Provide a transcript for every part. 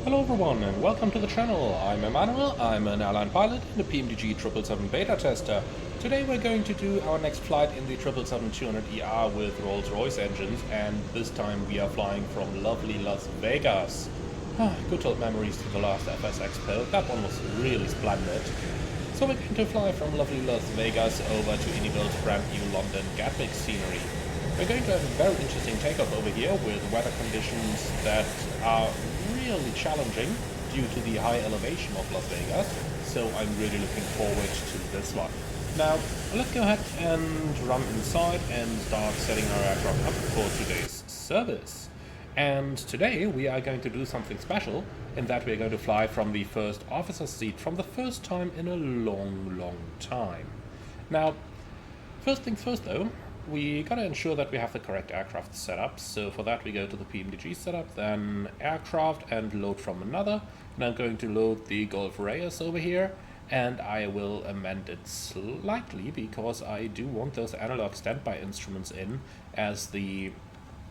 Hello everyone and welcome to the channel. I'm Emmanuel, I'm an airline pilot and a PMDG 777 beta tester. Today we're going to do our next flight in the 777-200ER with Rolls-Royce engines, and this time we are flying from lovely Las Vegas. Good old memories to the last FS Expo, that one was really splendid. So we're going to fly from lovely Las Vegas over to Innivel's brand new London Gatwick scenery. We're going to have a very interesting takeoff over here with weather conditions that are really challenging due to the high elevation of Las Vegas, so I'm really looking forward to this one. Now, let's go ahead and run inside and start setting our aircraft up for today's service. And today we are going to do something special in that we're going to fly from the first officer's seat from the first time in a long time. Now, first things first though, we gotta ensure that we have the correct aircraft set up, so for that we go to the PMDG setup, then aircraft and load from another, and I'm going to load the Golf Reyes over here, and I will amend it slightly because I do want those analog standby instruments in, as the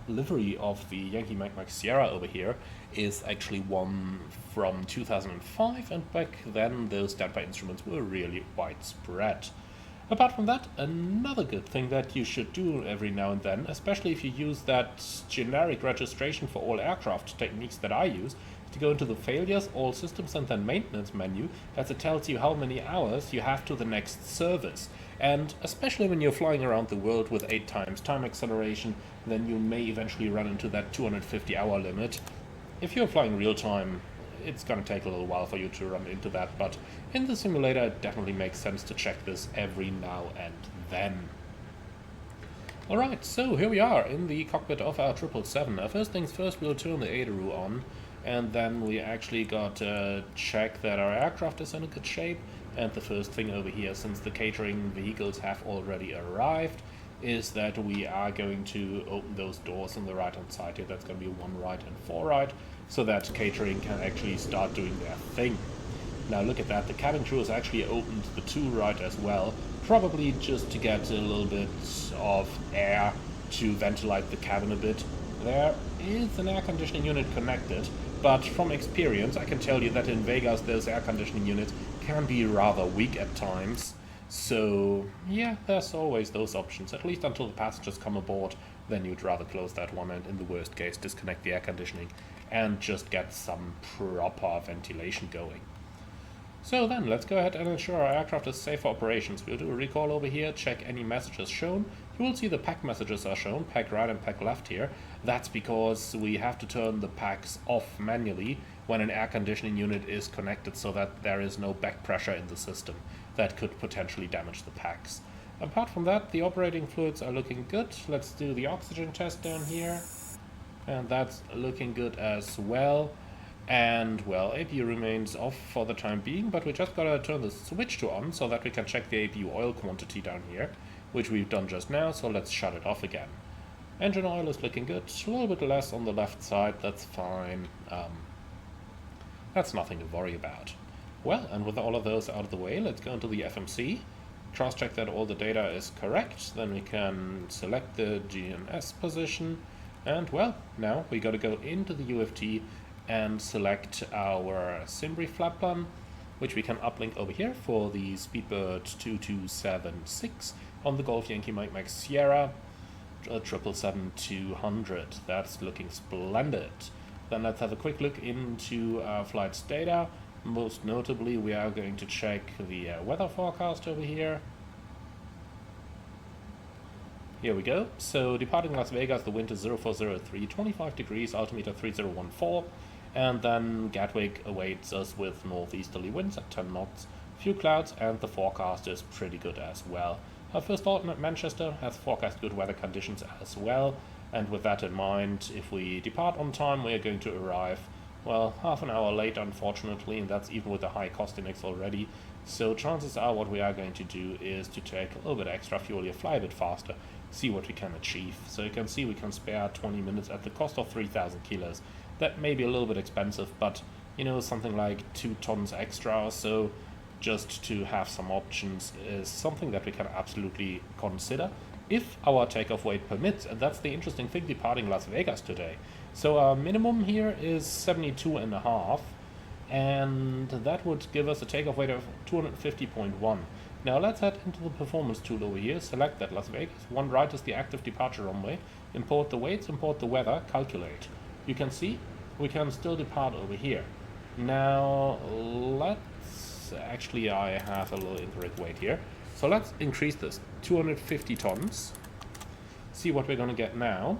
livery of the Yankee Mike Sierra over here is actually one from 2005, and back then those standby instruments were really widespread. Apart from that, another good thing that you should do every now and then, especially if you use that generic registration for all aircraft techniques that I use, is to go into the failures, all systems, and then maintenance menu, as it tells you how many hours you have to the next service. And especially when you're flying around the world with 8 times time acceleration, then you may eventually run into that 250-hour limit. If you're flying real time, it's going to take a little while for you to run into that, but in the simulator it definitely makes sense to check this every now and then. Alright, so here we are in the cockpit of our 777. Now, first things first, we'll turn the ADRU on, and then we actually got to check that our aircraft is in a good shape. And the first thing over here, since the catering vehicles have already arrived, is that we are going to open those doors on the right hand side here. That's going to be 1 right and 4 right, so that catering can actually start doing their thing. Now look at that, the cabin crew has actually opened the 2 right as well, probably just to get a little bit of air to ventilate the cabin a bit. There is an air conditioning unit connected, but from experience I can tell you that in Vegas those air conditioning units can be rather weak at times. So yeah, there's always those options, at least until the passengers come aboard. Then you'd rather close that one and in the worst case disconnect the air conditioning and just get some proper ventilation going. So then let's go ahead and ensure our aircraft is safe for operations. We'll do a recall over here, check any messages shown. You will see the pack messages are shown, pack right and pack left here. That's because we have to turn the packs off manually when an air conditioning unit is connected, so that there is no back pressure in the system that could potentially damage the packs. Apart from that, the operating fluids are looking good. Let's do the oxygen test down here, and that's looking good as well. And well, APU remains off for the time being, but we just gotta turn the switch to on so that we can check the APU oil quantity down here, which we've done just now, so let's shut it off again. Engine oil is looking good, a little bit less on the left side, that's fine. That's nothing to worry about. Well, and with all of those out of the way, let's go into the FMC, cross-check that all the data is correct, then we can select the GNS position, and well, now we gotta go into the UFT and select our Simbri flap plan, which we can uplink over here for the Speedbird 2276 on the Golf Yankee Mike Sierra 777-200. That's looking splendid. Then let's have a quick look into our flight's data. Most notably, we are going to check the weather forecast over here. Here we go. So departing Las Vegas, the wind is 0403, 25 degrees, altimeter 3014. And then Gatwick awaits us with northeasterly winds at 10 knots, few clouds, and the forecast is pretty good as well. Our first alternate Manchester has forecast good weather conditions as well, and with that in mind, if we depart on time, we are going to arrive, well, half an hour late unfortunately, and that's even with the high cost index already. So chances are what we are going to do is to take a little bit extra fuel here, fly a bit faster, see what we can achieve. So you can see we can spare 20 minutes at the cost of 3,000 kilos. That may be a little bit expensive, but you know, something like 2 tons extra or so, just to have some options, is something that we can absolutely consider if our takeoff weight permits. And that's the interesting thing departing Las Vegas today. So our minimum here is 72.5, and that would give us a takeoff weight of 250.1. Now let's head into the performance tool over here, select that Las Vegas, one right is the active departure runway, import the weights, import the weather, calculate. You can see we can still depart over here. Now let's, actually I have a little incorrect weight here, so let's increase this, 250 tons, see what we're going to get now.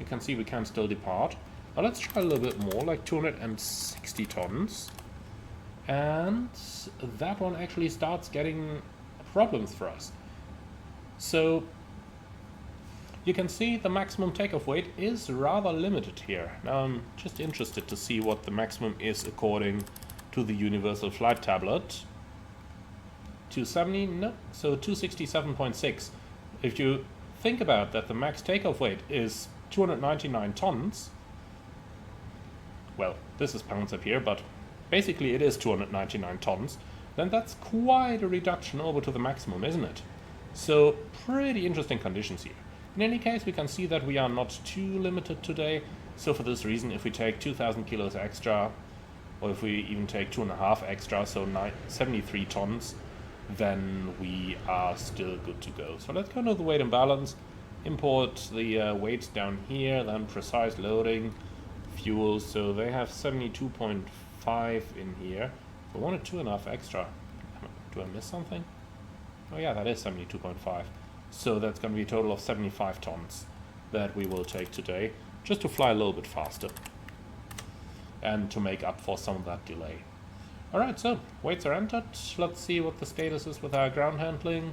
You can see we can still depart. Now let's try a little bit more, like 260 tons. And that one actually starts getting problems for us. So you can see the maximum takeoff weight is rather limited here. Now I'm just interested to see what the maximum is according to the Universal Flight Tablet. 270? No, so 267.6. If you think about that, the max takeoff weight is 299 tons. Well, this is pounds up here, but basically it is 299 tons. Then that's quite a reduction over to the maximum, isn't it? So pretty interesting conditions here. In any case, we can see that we are not too limited today. So for this reason, if we take 2,000 kilos extra, or if we even take 2.5 extra, so 73 tons, then we are still good to go. So let's go to the weight and balance. Import the weights down here, then precise loading, fuel, so they have 72.5 in here. I wanted 2.5 extra. Do I miss something? Oh yeah, that is 72.5. So that's going to be a total of 75 tons that we will take today, just to fly a little bit faster and to make up for some of that delay. Alright, so weights are entered. Let's see what the status is with our ground handling.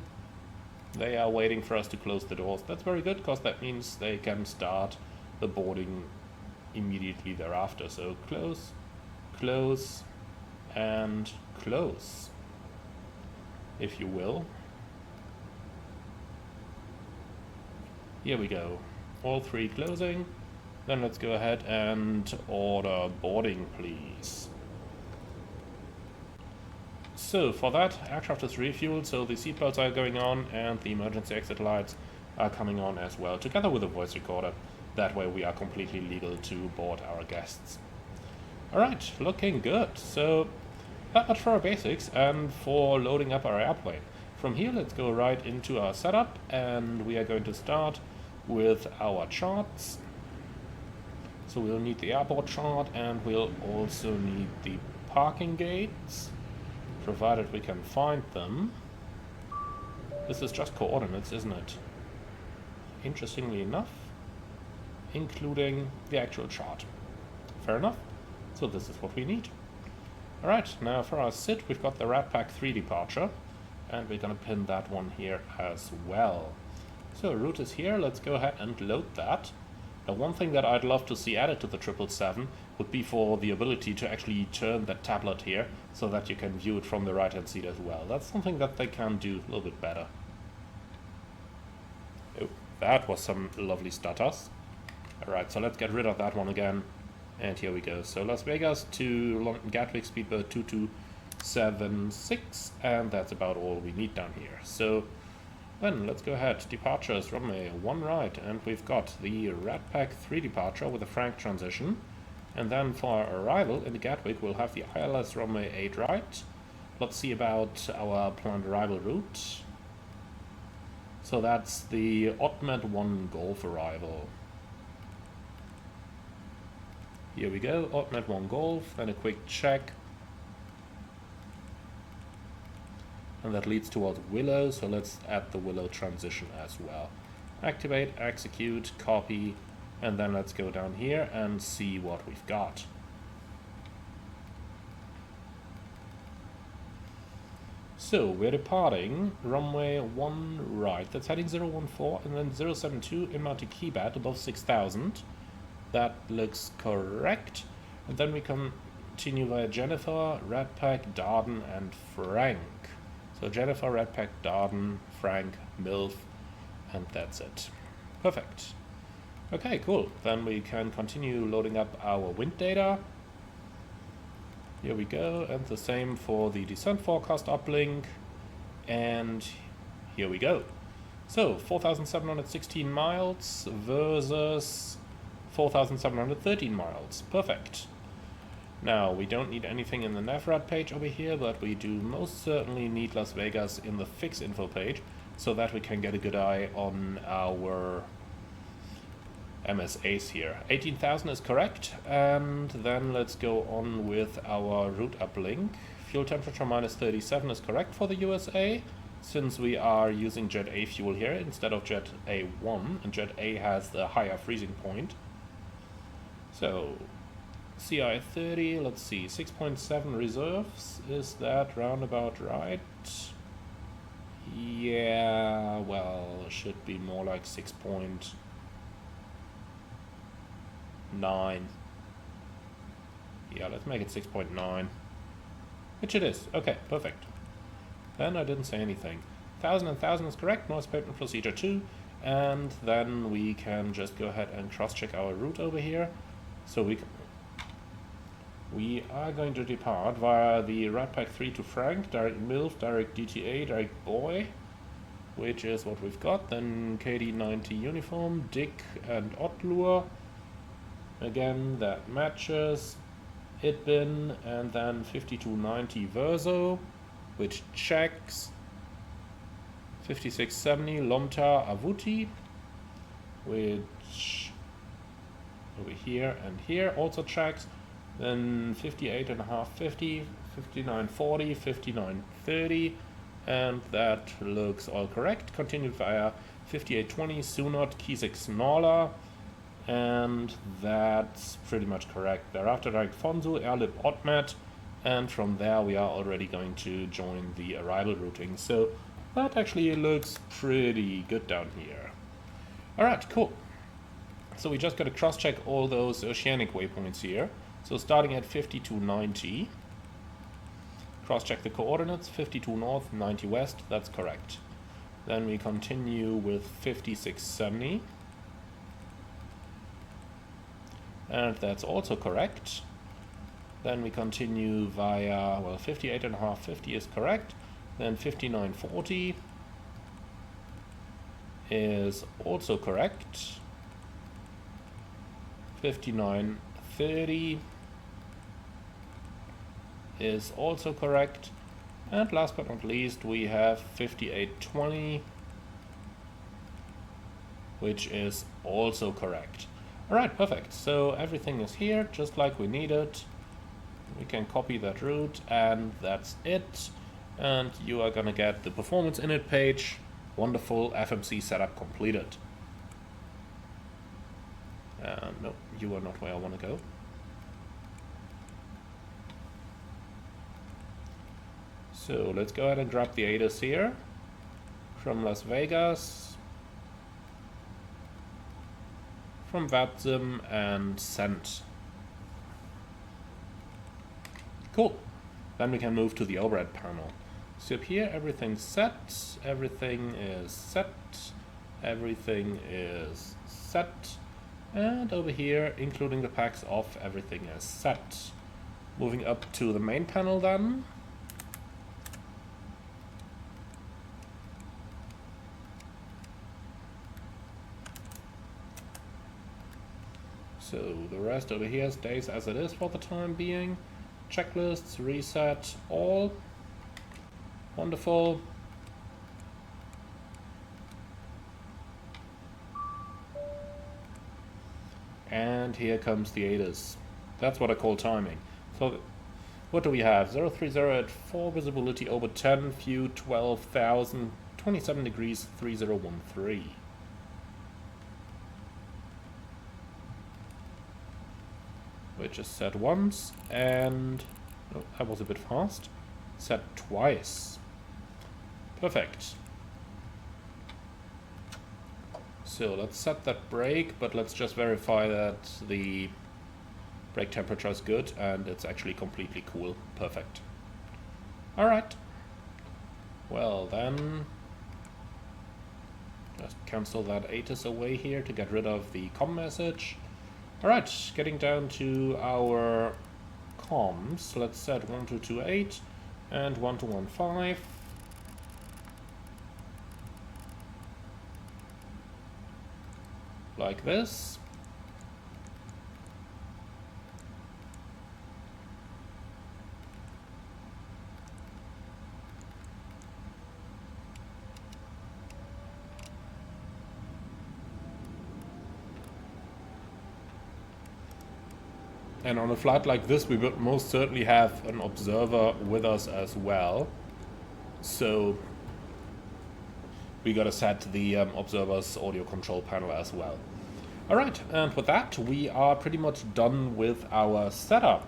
They are waiting for us to close the doors. That's very good, because that means they can start the boarding immediately thereafter. So close, close, and close, if you will. Here we go. All three closing. Then let's go ahead and order boarding, please. So for that, aircraft is refueled, so the seatbelts are going on and the emergency exit lights are coming on as well, together with a voice recorder. That way we are completely legal to board our guests. Alright, looking good. So that much for our basics and for loading up our airplane. From here, let's go right into our setup, and we are going to start with our charts. So we'll need the airport chart, and we'll also need the parking gates, provided we can find them. This is just coordinates, isn't it? Interestingly enough, including the actual chart. Fair enough. So this is what we need. Alright, now for our SID, we've got the Ratpack 3 departure, and we're going to pin that one here as well. So route is here, let's go ahead and load that. Now one thing that I'd love to see added to the 777 would be for the ability to actually turn that tablet here so that you can view it from the right hand seat as well. That's something that they can do a little bit better. Oh, that was some lovely stutters. Alright, so let's get rid of that one again. And here we go. So Las Vegas to London Gatwick, speedbird 2276, and that's about all we need down here. So then let's go ahead. Departures, runway 1 right, and we've got the Ratpack 3 departure with a Frank transition. And then for our arrival in the Gatwick, we'll have the ILS runway 8 right. Let's see about our planned arrival route. So that's the OddMed 1 Golf arrival. Here we go, OddMed 1 Golf, then a quick check. And that leads towards Willow, so let's add the Willow transition as well. Activate, execute, copy, and then let's go down here and see what we've got. So we're departing runway 1 right, that's heading 014 and then 072 in Monte Keybat above 6,000. That looks correct. And then we continue via Jennifer, Ratpack, Darden, and Frank. So Jennifer, Ratpack, Darden, Frank, MILF, and that's it. Perfect. Okay, cool. Then we can continue loading up our wind data. Here we go, and the same for the descent forecast uplink. And here we go. So 4,716 miles versus 4,713 miles. Perfect. Now, we don't need anything in the navrat page over here, but we do most certainly need Las Vegas in the fix info page, so that we can get a good eye on our MSAs here. 18,000 is correct, and then let's go on with our route uplink. Fuel temperature minus 37 is correct for the USA, since we are using Jet A fuel here instead of Jet A1, and Jet A has the higher freezing point. So, CI 30, let's see, 6.7 reserves, is that roundabout right? Yeah, well, it should be more like 6.9. Yeah, let's make it 6.9. Which it is. Okay, perfect. Then I didn't say anything. 1,000 and 1,000 is correct, noise abatement procedure 2. And then we can just go ahead and cross-check our route over here. So we are going to depart via the Ratpack 3 to Frank, direct MILF, direct DTA, direct Boy, which is what we've got. Then KD90 uniform, Dick and Ottlure. Again, that matches. Itbin, and then 5290 Verso, which checks. 5670 Lomtar Avuti, which over here and here also checks. Then 58.5 50, 5940, 5930, and that looks all correct. Continued via 5820 Sunot Kisik Snorla, and that's pretty much correct. Thereafter direct Fonzu, Airlip Otmet, and from there we are already going to join the arrival routing. So that actually looks pretty good down here. Alright, cool. So we just got to cross-check all those oceanic waypoints here. So starting at 5290, cross-check the coordinates, 52 north, 90 west, that's correct. Then we continue with 5670. And that's also correct. Then we continue via, well, 58.5 50 is correct. Then 5940 is also correct. 5930 is also correct. And last but not least, we have 5820, which is also correct. Alright, perfect. So everything is here, just like we needed. We can copy that route, and that's it. And you are gonna get the performance init page. Wonderful, FMC setup completed. No, you are not where I want to go. So let's go ahead and grab the ATIS here from Las Vegas, from VATSIM, and send. Cool. Then we can move to the overhead panel. So up here, everything's set, everything is set, everything is set, and over here, including the packs off, everything is set. Moving up to the main panel then. So the rest over here stays as it is for the time being. Checklists, reset, all. Wonderful. And here comes the ATIS. That's what I call timing. So what do we have? 030 at 4, visibility over 10, view 12,000, 27 degrees, 3013. Which is set once, and oh, that was a bit fast. Set twice. Perfect. So let's set that brake, but let's just verify that the brake temperature is good and it's actually completely cool. Perfect. Alright. Well then, just cancel that ATIS away here to get rid of the comm message. Alright, getting down to our comms. Let's set 1228 and 1215. Like this. And on a flight like this, we would most certainly have an observer with us as well. So we gotta set the observer's audio control panel as well. Alright, and with that, we are pretty much done with our setup.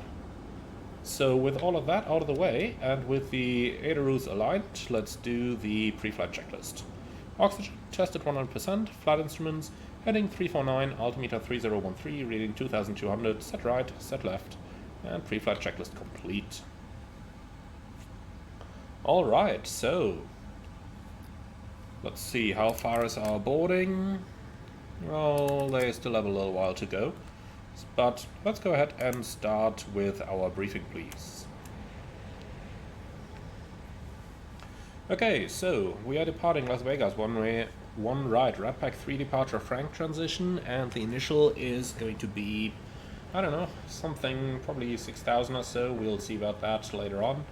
So with all of that out of the way, and with the ailerons aligned, let's do the pre-flight checklist. Oxygen, tested 100%, flight instruments, heading 349, altimeter 3013, reading 2200, set right, set left, and pre-flight checklist complete. Alright, so let's see, how far is our boarding? Well, they still have a little while to go, but let's go ahead and start with our briefing, please. Okay, so we are departing Las Vegas one way, one right, Redpack 3 departure Frank transition, and the initial is going to be, I don't know, something probably 6,000 or so. We'll see about that later on.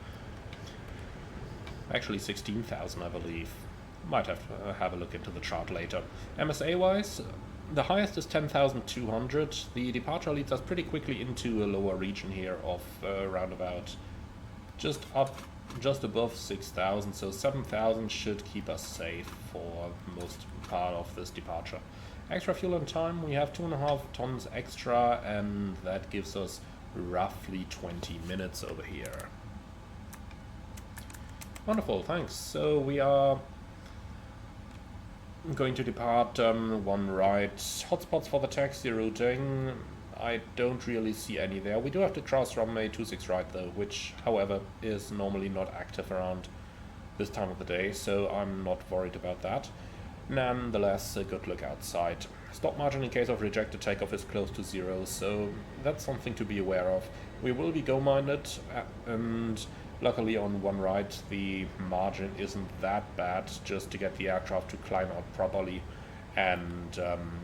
Actually 16,000, I believe. Might have to have a look into the chart later. MSA wise, the highest is 10,200. The departure leads us pretty quickly into a lower region here of around about just above 6,000, so 7,000 should keep us safe for most part of this departure. Extra fuel and time, we have 2.5 tons extra, and that gives us roughly 20 minutes over here. Wonderful, thanks. So we are going to depart one right. Hotspots for the taxi routing, I don't really see any there. We do have to cross runway 26 right though, which however is normally not active around this time of the day, so I'm not worried about that. Nonetheless, a good look outside. Stop margin in case of rejected takeoff is close to 0, so that's something to be aware of. We will be go-minded, and luckily on one right the margin isn't that bad, just to get the aircraft to climb out properly and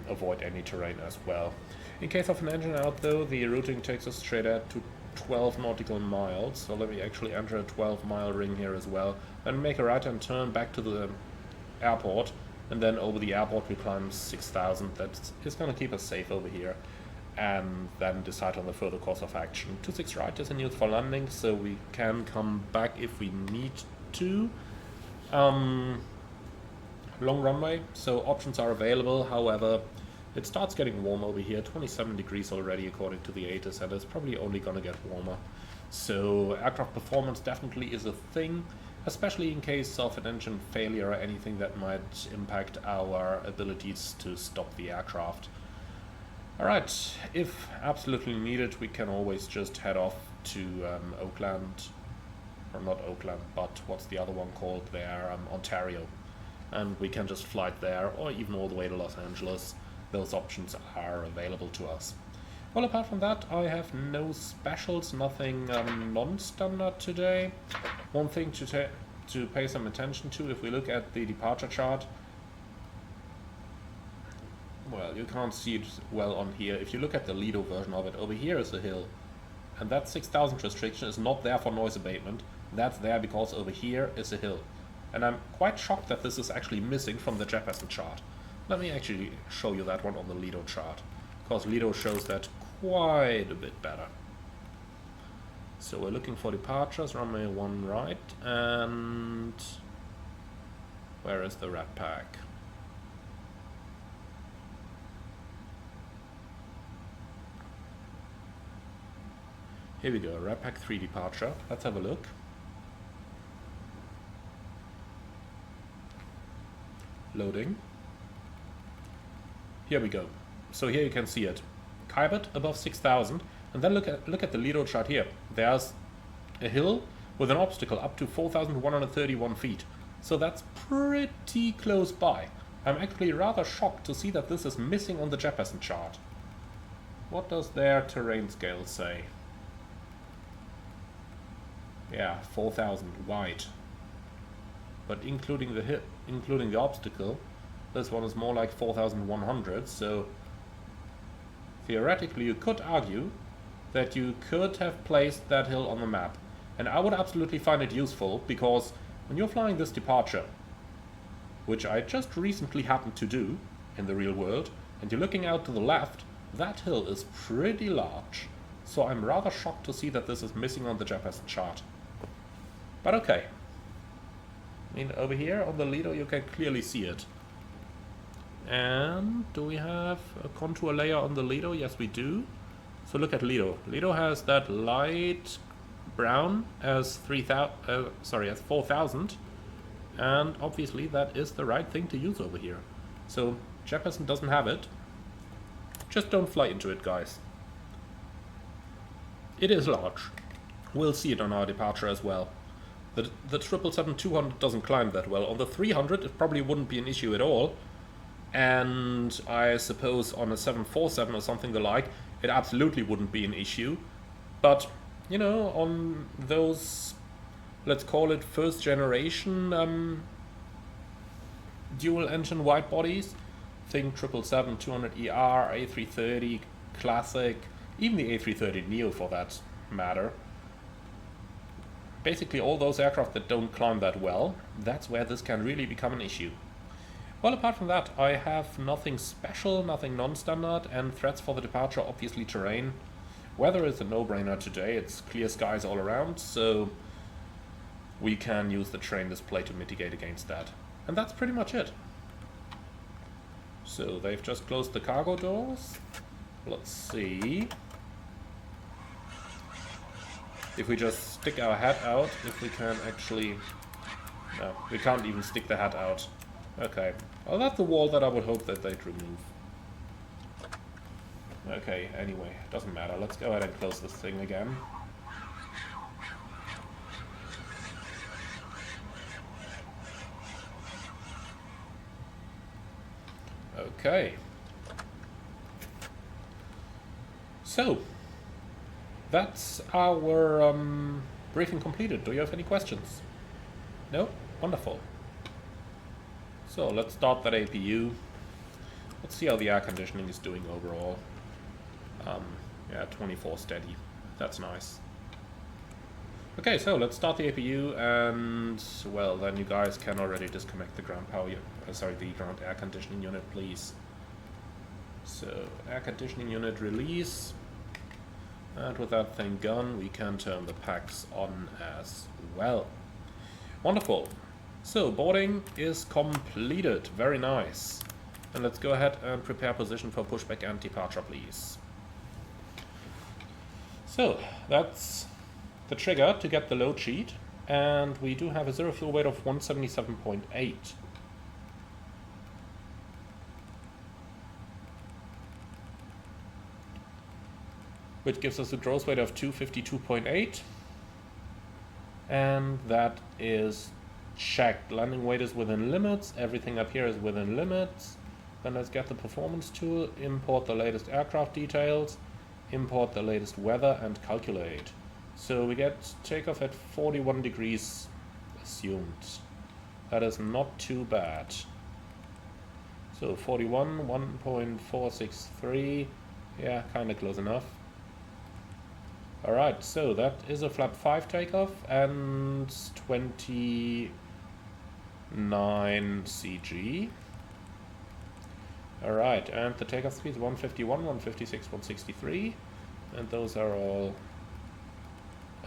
avoid any terrain as well. In case of an engine out though, the routing takes us straight out to 12 nautical miles, so let me actually enter a 12-mile ring here as well, and make a right-hand turn back to the airport, and then over the airport we climb 6,000. That is going to keep us safe over here, and then decide on the further course of action. 26 right is in use for landing, so we can come back if we need to. Long runway, so options are available, however it starts getting warm over here, 27 degrees already according to the Asus, and it's probably only gonna get warmer. So aircraft performance definitely is a thing, especially in case of an engine failure or anything that might impact our abilities to stop the aircraft. Alright, if absolutely needed, we can always just head off to Oakland, or not Oakland, but what's the other one called there, Ontario. And we can just fly there, or even all the way to Los Angeles. Those options are available to us. Well, apart from that, I have no specials, nothing non-standard today. One thing to pay some attention to, if we look at the departure chart, well, you can't see it well on here. If you look at the Lido version of it, over here is a hill, and that 6,000 restriction is not there for noise abatement. That's there because over here is a hill. And I'm quite shocked that this is actually missing from the Jefferson chart. Let me actually show you that one on the Lido chart, because Lido shows that quite a bit better. So we're looking for departures, runway 1 right, and where is the red pack? Here we go, Redpack 3 departure. Let's have a look. Loading. Here we go. So here you can see it. Kybert above 6,000, and then look at the Lido chart here. There's a hill with an obstacle up to 4,131 feet. So that's pretty close by. I'm actually rather shocked to see that this is missing on the Jefferson chart. What does their terrain scale say? Yeah, 4,000 wide. But including the obstacle, this one is more like 4,100, so theoretically you could argue that you could have placed that hill on the map. And I would absolutely find it useful, because when you're flying this departure, which I just recently happened to do in the real world, and you're looking out to the left, that hill is pretty large. So I'm rather shocked to see that this is missing on the Japan chart. But okay. I mean, over here on the Lido you can clearly see it. And do we have a contour layer on the Lido? Yes, we do. So look at Lido. Lido has that light brown as 4000, and obviously that is the right thing to use over here. So Jefferson doesn't have it. Just don't fly into it, guys. It is large. We'll see it on our departure as well. The 777-200 doesn't climb that well. On the 300 it probably wouldn't be an issue at all. And I suppose on a 747 or something the like, it absolutely wouldn't be an issue. But, you know, on those, let's call it first generation dual engine wide bodies, think 777-200ER, A330 Classic, even the A330neo for that matter. Basically all those aircraft that don't climb that well, that's where this can really become an issue. Well, apart from that, I have nothing special, nothing non-standard, and threats for the departure, obviously terrain. Weather is a no-brainer today, it's clear skies all around, so we can use the terrain display to mitigate against that. And that's pretty much it. So they've just closed the cargo doors. Let's see if we just stick our head out, if we can actually... No, we can't even stick the head out. Okay, well that's the wall that I would hope that they'd remove. Okay, anyway, doesn't matter. Let's go ahead and close this thing again. Okay. So, that's our briefing completed. Do you have any questions? No? Wonderful. So let's start that APU. Let's see how the air conditioning is doing overall. Yeah, 24 steady. That's nice. Okay, so let's start the APU, and well, then you guys can already disconnect the ground power. The ground air conditioning unit, please. So air conditioning unit release, and with that thing gone, we can turn the packs on as well. Wonderful. So, boarding is completed. Very nice. And let's go ahead and prepare position for pushback and departure, please. So, that's the trigger to get the load sheet. And we do have a zero fuel weight of 177.8. Which gives us a gross weight of 252.8. And that is checked. Landing weight is within limits. Everything up here is within limits. Then let's get the performance tool, import the latest aircraft details, import the latest weather, and calculate. So we get takeoff at 41 degrees assumed. That is not too bad. So 41, 1.463. Yeah, kind of close enough. Alright, so that is a flap 5 takeoff and 29 CG. Alright, and the takeoff speed is 151, 156, 163. And those are all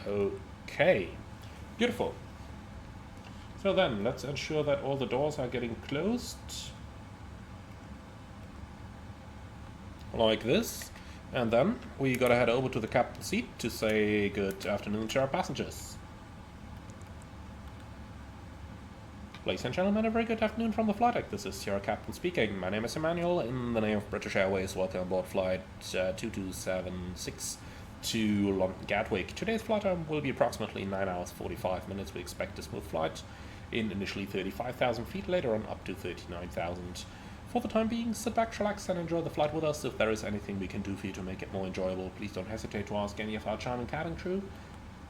okay. Beautiful. So then, let's ensure that all the doors are getting closed. Like this. And then we gotta head over to the captain's seat to say good afternoon to our passengers. Ladies and gentlemen, a very good afternoon from the flight deck. This is your captain speaking. My name is Emmanuel. In the name of British Airways, welcome aboard flight 2276 to London Gatwick. Today's flight time will be approximately 9 hours 45 minutes. We expect a smooth flight in initially 35,000 feet, later on up to 39,000. For the time being, sit back, relax, and enjoy the flight with us. If there is anything we can do for you to make it more enjoyable, please don't hesitate to ask any of our charming cabin crew.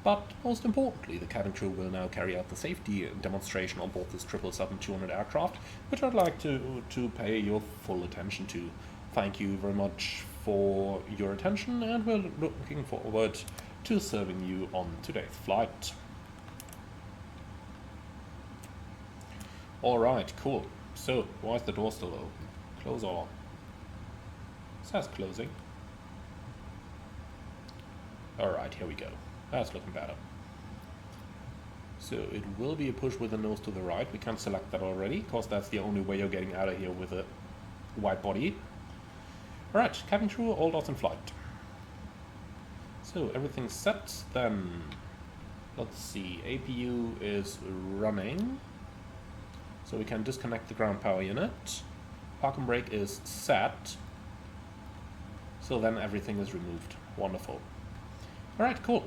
But most importantly, the cabin crew will now carry out the safety demonstration on board this 777-200 aircraft, which I'd like to pay your full attention to. Thank you very much for your attention, and we're looking forward to serving you on today's flight. Alright, cool. So, why is the door still open? Close all. It says closing. Alright, here we go. That's looking better. So it will be a push with the nose to the right. We can't select that already, because that's the only way you're getting out of here with a wide body. Alright, cabin crew, all dots in flight. So everything's set, then let's see, APU is running. So we can disconnect the ground power unit. Park and brake is set. So then everything is removed. Wonderful. Alright, cool.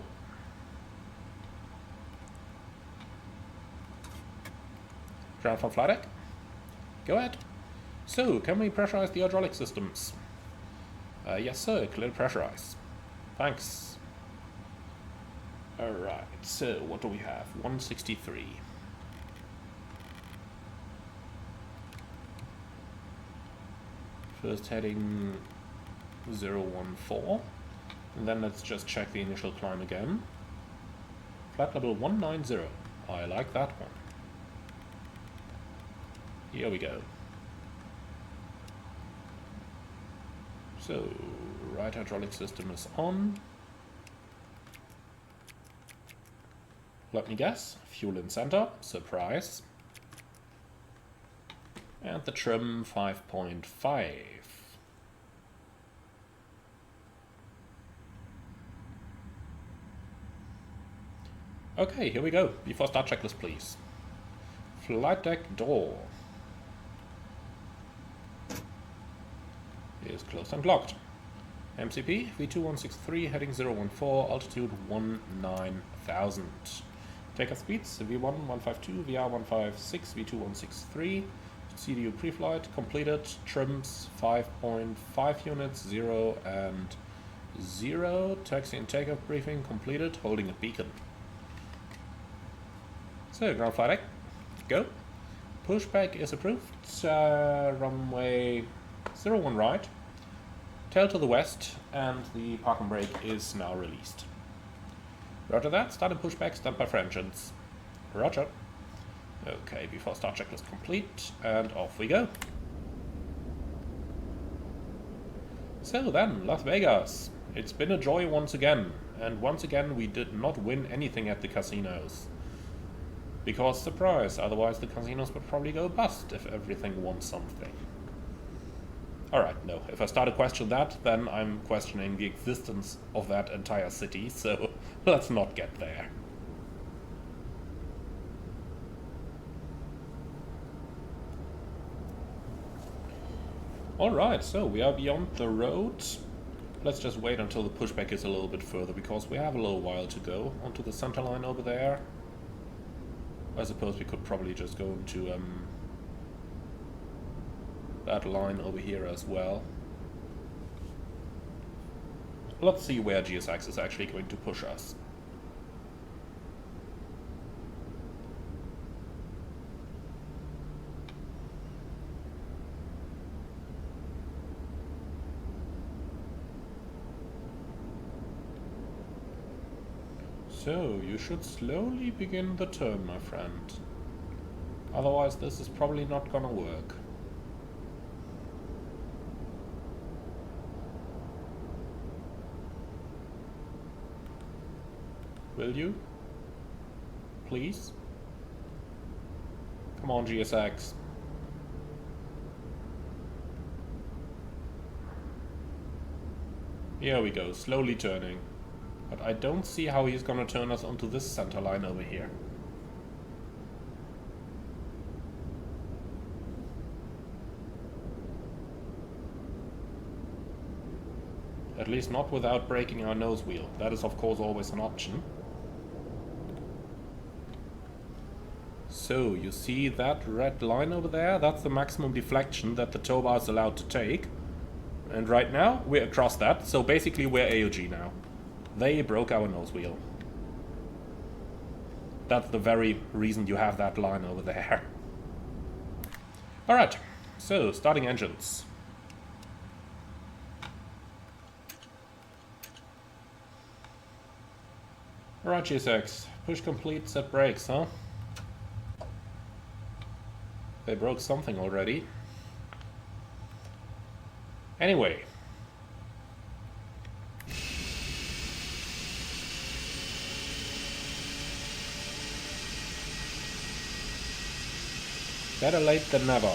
Ground from flight deck. Go ahead. So, can we pressurize the hydraulic systems? Yes sir, clear pressurize. Thanks. Alright, so what do we have? 163. First heading 014. And then let's just check the initial climb again. Flight level 190. I like that one. Here we go. So, right hydraulic system is on. Let me guess. Fuel in center. Surprise. And the trim 5.5. Okay, here we go. Before start checklist, please. Flight deck door is closed and locked. MCP V2163 heading 014, altitude 19,000. Takeoff speeds V1 152, VR 156, V2163. CDU pre-flight completed. Trims 5.5 units, 0 and 0. Taxi and takeoff briefing completed. Holding a beacon. So, ground flight deck, go. Pushback is approved. Runway 01 right. Tail to the west, and the park and brake is now released. Roger that, start and pushback, stand by for engines. Roger. Okay, before start checklist complete, and off we go. So then, Las Vegas. It's been a joy once again, and once again we did not win anything at the casinos. Because, surprise, otherwise the casinos would probably go bust if everything won something. Alright, no, if I start to question that, then I'm questioning the existence of that entire city, so let's not get there. Alright, so we are beyond the road. Let's just wait until the pushback is a little bit further, because we have a little while to go onto the center line over there. I suppose we could probably just go into that line over here as well. Let's see where GSX is actually going to push us. So, you should slowly begin the turn, my friend. Otherwise, this is probably not gonna work. Will you? Please? Come on, GSX. Here we go, slowly turning. But I don't see how he's gonna turn us onto this center line over here. At least not without breaking our nose wheel. That is of course always an option. So, you see that red line over there? That's the maximum deflection that the tow bar is allowed to take. And right now, we're across that, so basically we're AOG now. They broke our nose wheel. That's the very reason you have that line over there. Alright, so starting engines. Alright, GSX, push complete, set brakes, huh? They broke something already. Anyway. Better late than never.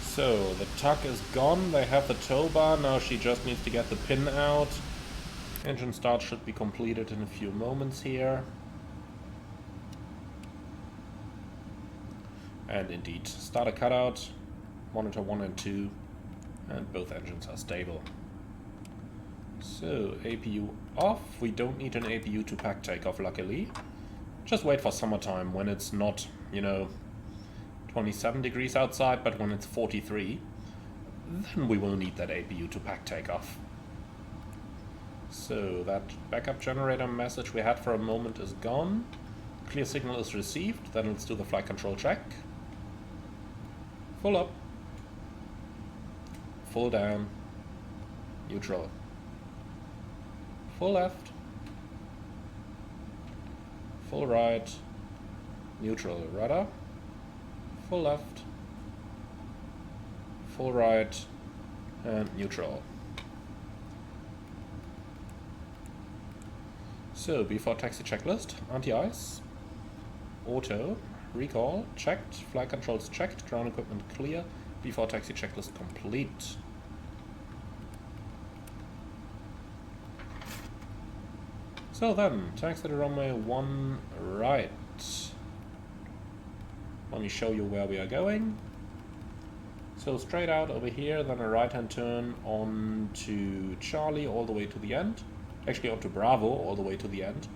So, the tuck is gone, they have the tow bar, now she just needs to get the pin out. Engine start should be completed in a few moments here. And indeed, starter cutout, monitor 1 and 2, and both engines are stable. So, APU off, we don't need an APU to pack takeoff luckily. Just wait for summertime when it's not, you know, 27 degrees outside, but when it's 43, then we will need that APU to pack takeoff. So that backup generator message we had for a moment is gone. Clear signal is received, then let's do the flight control check. Full up. Full down. Neutral. Full left. Full right. Neutral. Rudder. Full left, full right, and neutral. So, before taxi checklist, anti-ice, auto, recall, checked, flight controls checked, ground equipment clear, before taxi checklist complete. So then, taxi to runway 1 right. Let me show you where we are going. So straight out over here, then a right-hand turn on to Charlie all the way to the end. Actually onto Bravo all the way to the end.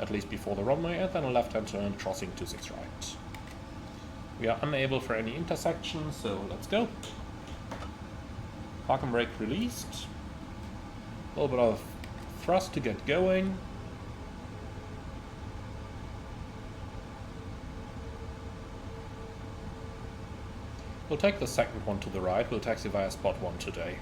At least before the runway, and then a left-hand turn crossing 26 right. We are unable for any intersection, so let's go. Park and brake released. A little bit of thrust to get going. We'll take the second one to the right, we'll taxi via spot 1 today.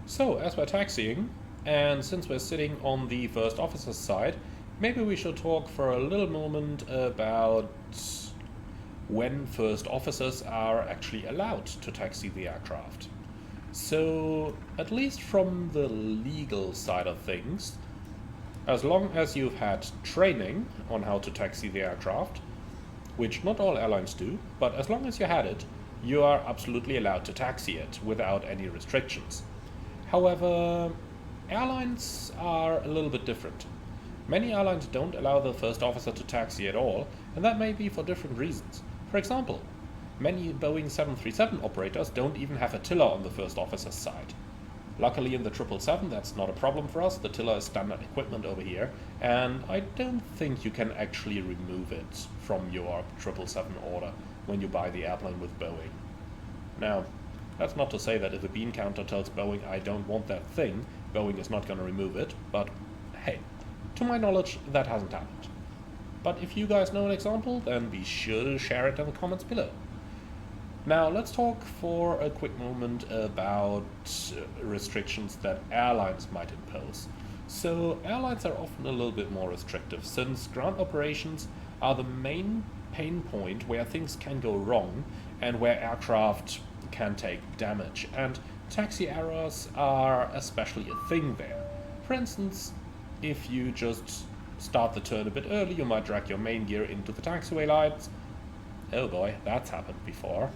So, as we're taxiing, and since we're sitting on the first officer's side, maybe we should talk for a little moment about when first officers are actually allowed to taxi the aircraft. So, at least from the legal side of things, as long as you've had training on how to taxi the aircraft, which not all airlines do, but as long as you had it, you are absolutely allowed to taxi it without any restrictions. However, airlines are a little bit different. Many airlines don't allow the first officer to taxi at all, and that may be for different reasons. For example, many Boeing 737 operators don't even have a tiller on the first officer's side. Luckily in the 777 that's not a problem for us, the tiller is standard equipment over here, and I don't think you can actually remove it from your 777 order when you buy the airplane with Boeing. Now, that's not to say that if the bean counter tells Boeing I don't want that thing, Boeing is not going to remove it, but hey, to my knowledge that hasn't happened. But if you guys know an example, then be sure to share it in the comments below. Now let's talk for a quick moment about restrictions that airlines might impose. So airlines are often a little bit more restrictive, since ground operations are the main pain point where things can go wrong and where aircraft can take damage, and taxi errors are especially a thing there. For instance, if you just start the turn a bit early, you might drag your main gear into the taxiway lights. Oh boy, that's happened before.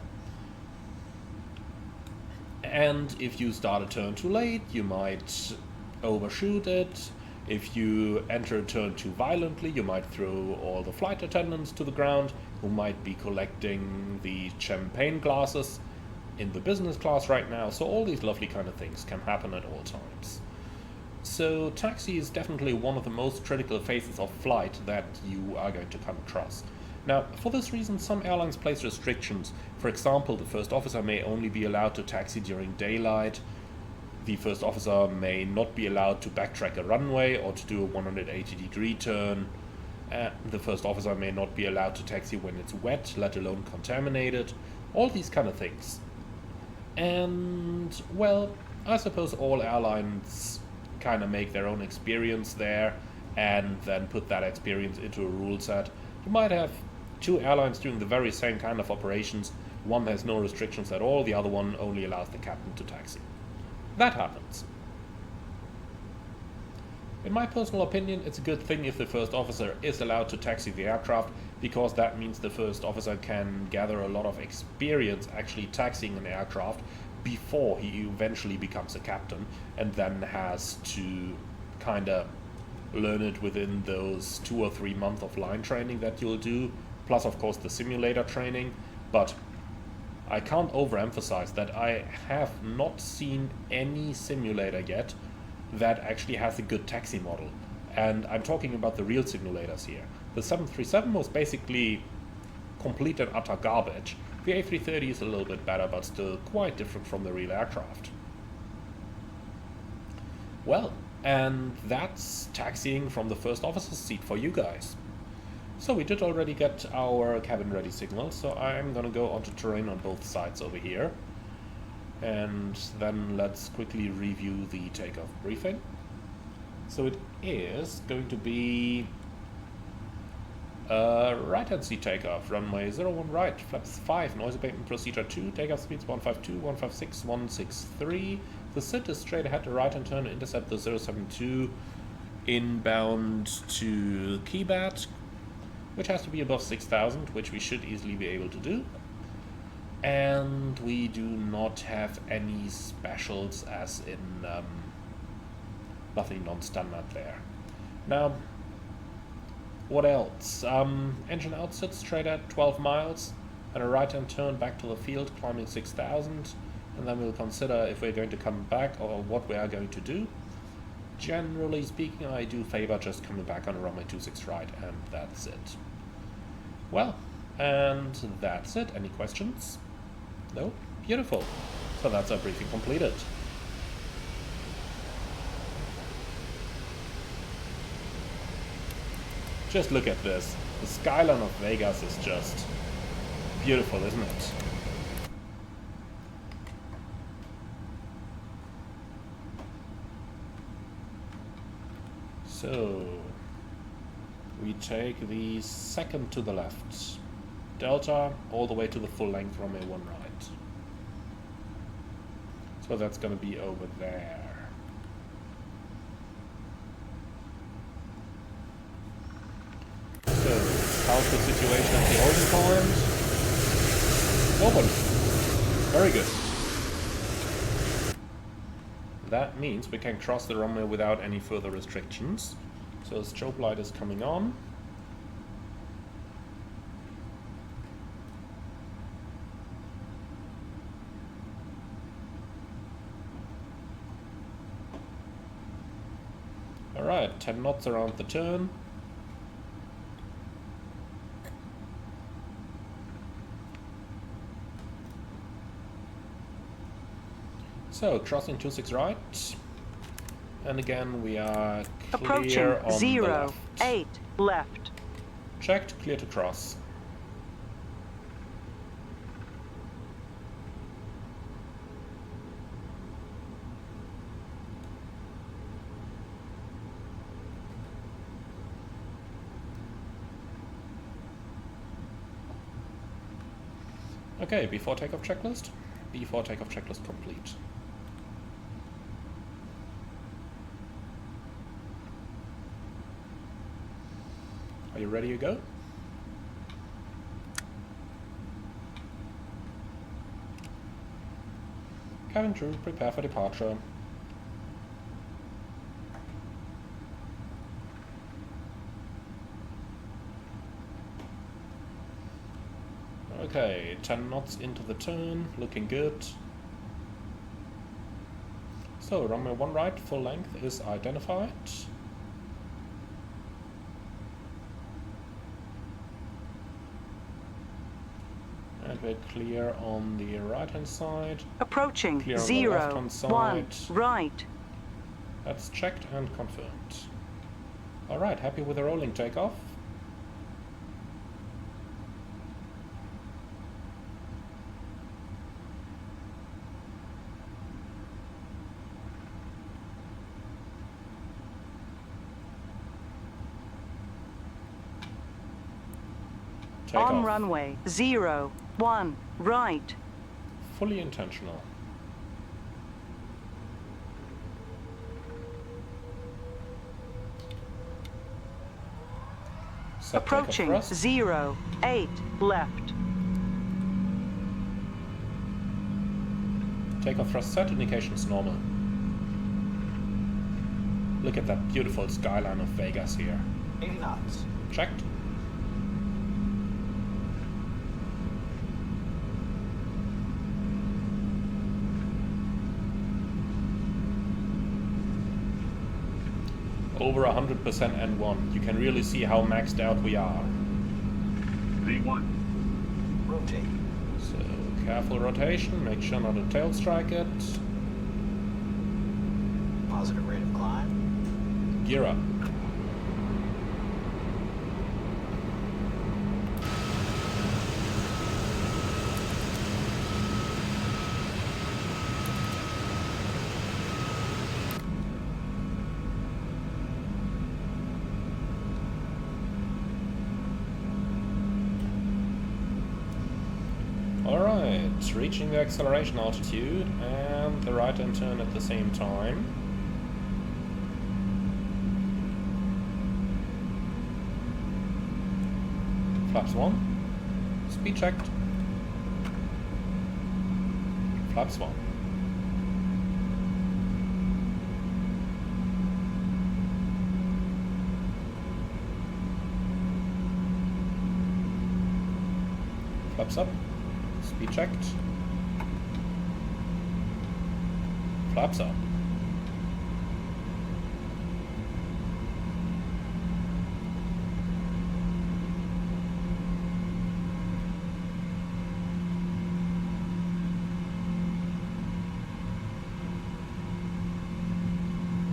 And if you start a turn too late, you might overshoot it. If you enter a turn too violently, you might throw all the flight attendants to the ground, who might be collecting the champagne glasses in the business class right now. So all these lovely kind of things can happen at all times. So taxi is definitely one of the most critical phases of flight that you are going to come across. Now, for this reason, some airlines place restrictions. For example, the first officer may only be allowed to taxi during daylight. The first officer may not be allowed to backtrack a runway or to do a 180-degree turn. The first officer may not be allowed to taxi when it's wet, let alone contaminated. All these kind of things. And, well, I suppose all airlines kind of make their own experience there and then put that experience into a rule set. You might have two airlines doing the very same kind of operations. One has no restrictions at all, the other one only allows the captain to taxi. That happens. In my personal opinion, it's a good thing if the first officer is allowed to taxi the aircraft, because that means the first officer can gather a lot of experience actually taxiing an aircraft before he eventually becomes a captain, and then has to kind of learn it within those 2 or 3 months of line training that you'll do, plus of course the simulator training. But I can't overemphasize that I have not seen any simulator yet that actually has a good taxi model. And I'm talking about the real simulators here. The 737 was basically complete and utter garbage. The A330 is a little bit better, but still quite different from the real aircraft. Well, and that's taxiing from the first officer's seat for you guys. So we did already get our cabin ready signal, so I'm gonna go onto terrain on both sides over here. And then let's quickly review the takeoff briefing. So it is going to be right-hand seat takeoff, runway 01 right, flaps 5, noise abatement procedure 2, takeoff speeds 152, 156, 163. The SID is straight ahead, the right-hand turn, intercept the 072 inbound to Keybat, which has to be above 6,000, which we should easily be able to do. And we do not have any specials, as in nothing non-standard there. Now, what else? Engine outsits straight at 12 miles and a right-hand turn back to the field, climbing 6,000, and then we'll consider if we're going to come back or what we are going to do. Generally speaking, I do favor just coming back on a runway 26 right, and that's it. Well, and that's it. Any questions? No? Beautiful. So that's our briefing completed. Just look at this. The skyline of Vegas is just beautiful, isn't it? So we take the second to the left. Delta all the way to the full length runway 1 right. So that's going to be over there. So how's the situation at the holding point? Open. Very good. That means we can cross the runway without any further restrictions. So the strobe light is coming on. Alright, 10 knots around the turn. So, crossing 26 right. And again, we are clear on the left. 08 left. Checked, clear to cross. Okay, before takeoff checklist. Before takeoff checklist complete. Are you ready to go? Cabin crew, prepare for departure. Okay, 10 knots into the turn, looking good. So, runway 1 right, full length is identified. And we're clear on the right-hand side. Approaching Clear on the 0, left-hand side. 1, right. That's checked and confirmed. Alright, happy with the rolling takeoff. On runway 0, 1, right. Fully intentional. Set Approaching takeoff thrust. 0, 8, left. Takeoff thrust set, indications normal. Look at that beautiful skyline of Vegas here. 80 knots. Checked. Over 100% N1. You can really see how maxed out we are. V1. Rotate. So careful rotation, make sure not to tail strike it. Positive rate of climb. Gear up. Alright, reaching the acceleration altitude and the right hand turn at the same time. Flaps 1. Speed checked. Flaps 1. Flaps up. Speed checked. Flaps up.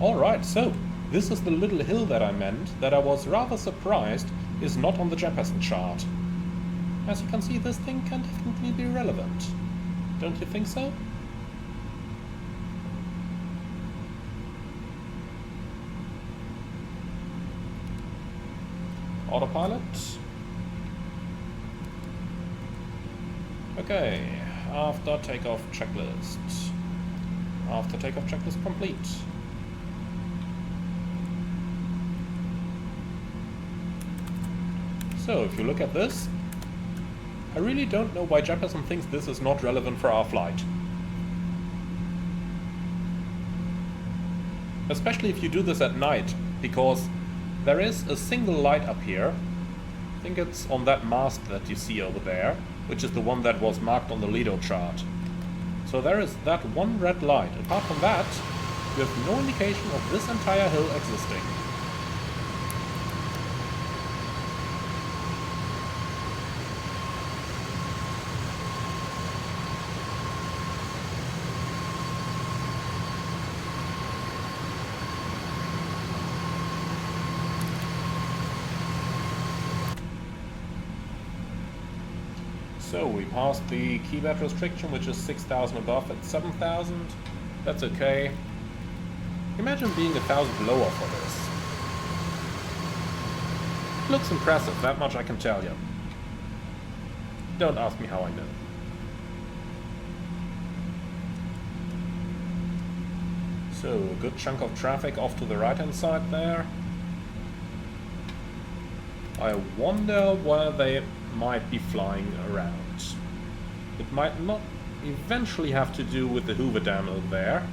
Alright, so this is the little hill that I meant, that I was rather surprised is not on the Jefferson chart. As you can see, this thing can definitely be relevant. Don't you think so? Autopilot. Okay, after takeoff checklist. After takeoff checklist complete. So, if you look at this, I really don't know why Jefferson thinks this is not relevant for our flight. Especially if you do this at night, because there is a single light up here. I think it's on that mast that you see over there, which is the one that was marked on the Lido chart. So there is that one red light. Apart from that, you have no indication of this entire hill existing. So we passed the key bed restriction, which is 6,000 above at 7,000. That's okay. Imagine being 1,000 lower for this. It looks impressive, that much I can tell you. Don't ask me how I know. So, a good chunk of traffic off to the right-hand side there. I wonder where they might be flying around. It might not eventually have to do with the Hoover Dam over there.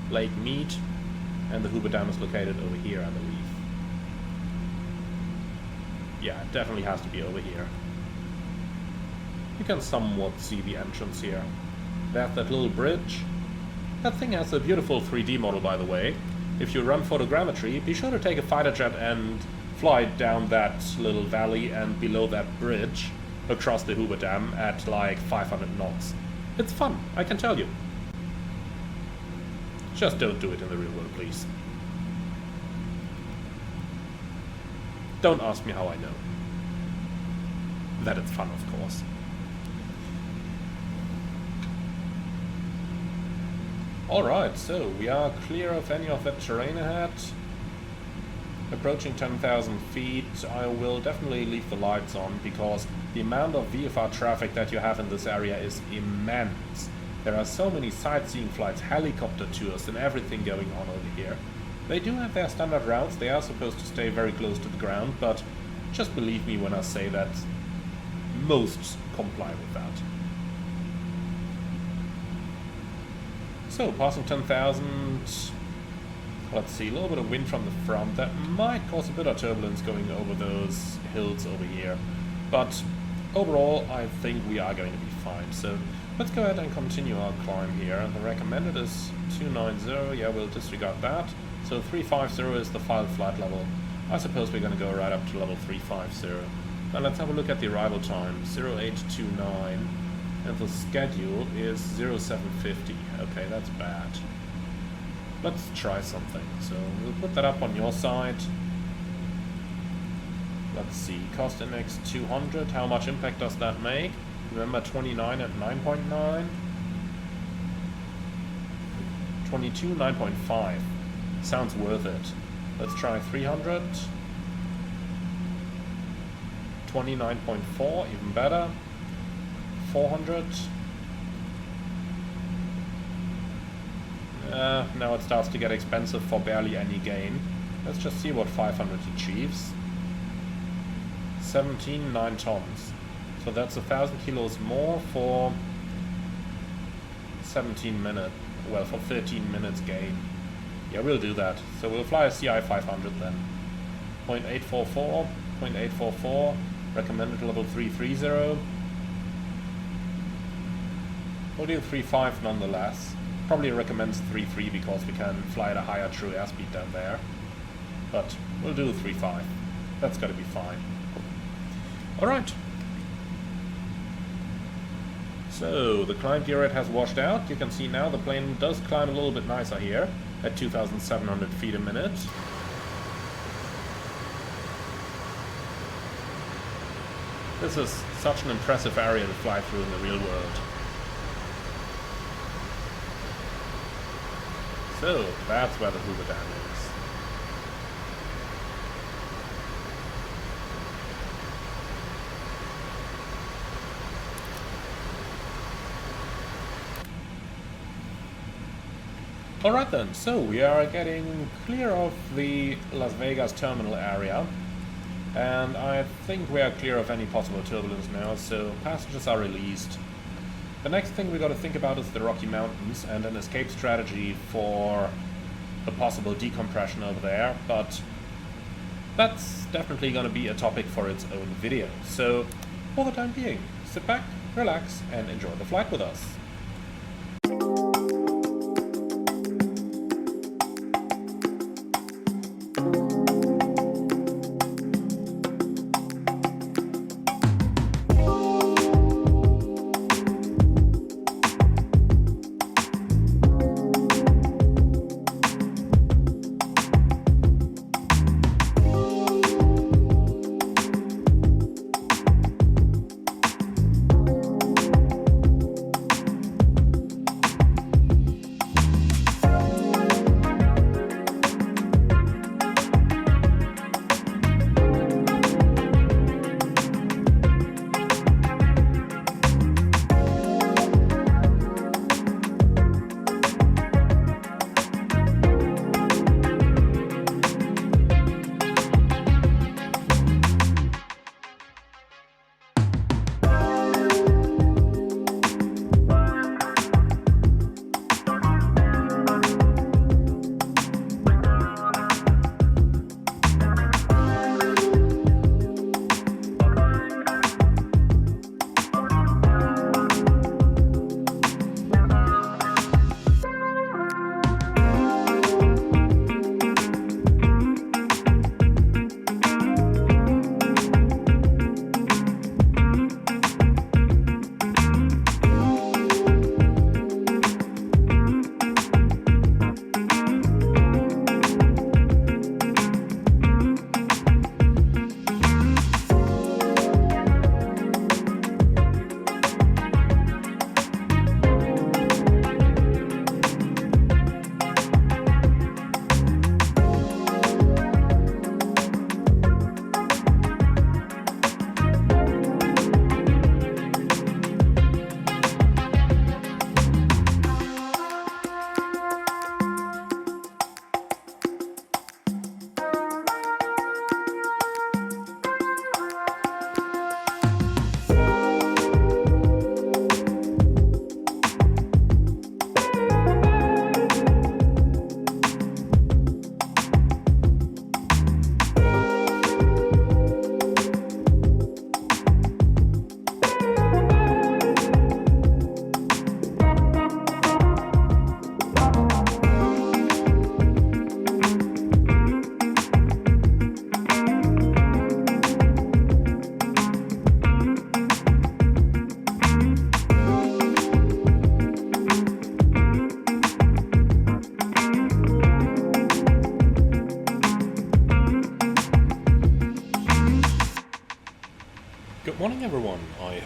Lake Mead, and the Hoover Dam is located over here, I believe. Yeah, it definitely has to be over here. You can somewhat see the entrance here. There's that little bridge. That thing has a beautiful 3D model, by the way. If you run photogrammetry, be sure to take a fighter jet and fly down that little valley and below that bridge. across the Hoover Dam at like 500 knots. It's fun, I can tell you. Just don't do it in the real world, please. Don't ask me how I know. That it's fun, of course. Alright, so we are clear of any of that terrain ahead. Approaching 10,000 feet, I will definitely leave the lights on because the amount of VFR traffic that you have in this area is immense. There are so many sightseeing flights, helicopter tours and everything going on over here. They do have their standard routes, they are supposed to stay very close to the ground, but just believe me when I say that most comply with that. So, passing 10,000, let's see, a little bit of wind from the front, that might cause a bit of turbulence going over those hills over here. But overall, I think we are going to be fine. So, let's go ahead and continue our climb here. The recommended is 290, yeah, we'll disregard that. So 350 is the final flight level. I suppose we're going to go right up to level 350. Now let's have a look at the arrival time, 0829, and the schedule is 0750. Okay, that's bad. Let's try something. So we'll put that up on your side. Let's see, cost index 200, how much impact does that make? Remember 29 at 9.9? 22, 9.5. Sounds worth it. Let's try 300. 29.4, even better. 400. Now it starts to get expensive for barely any gain. Let's just see what 500 achieves. 17.9 tons. So that's 1,000 kilos more for 17 minutes. Well, for 13 minutes gain. Yeah, we'll do that. So we'll fly a CI 500 then. 0.844, 0.844, recommended level 330. We'll do 3.5 nonetheless. Probably recommends 3.3 because we can fly at a higher true airspeed down there. But we'll do 3.5. That's gotta be fine. Alright. So, the climb gear rate has washed out. You can see now the plane does climb a little bit nicer here at 2,700 feet a minute. This is such an impressive area to fly through in the real world. So, that's where the Hoover Dam is. Alright then, so we are getting clear of the Las Vegas terminal area, and I think we are clear of any possible turbulence now, so passengers are released. The next thing we got to think about is the Rocky Mountains and an escape strategy for a possible decompression over there, but that's definitely going to be a topic for its own video. So, for the time being, sit back, relax, and enjoy the flight with us.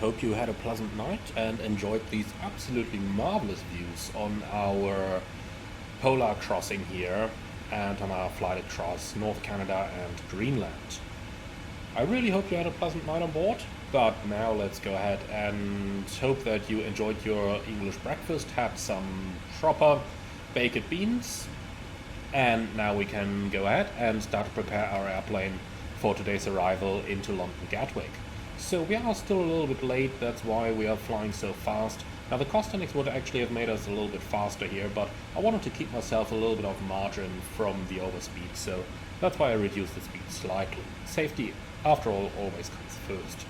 hope you had a pleasant night and enjoyed these absolutely marvelous views on our polar crossing here and on our flight across North Canada and Greenland. I really hope you had a pleasant night on board, but now let's go ahead and hope that you enjoyed your English breakfast, had some proper baked beans, and now we can go ahead and start to prepare our airplane for today's arrival into London Gatwick. So we are still a little bit late, that's why we are flying so fast. Now the Costonics would actually have made us a little bit faster here, but I wanted to keep myself a little bit of margin from the overspeed, so that's why I reduced the speed slightly. Safety, after all, always comes first.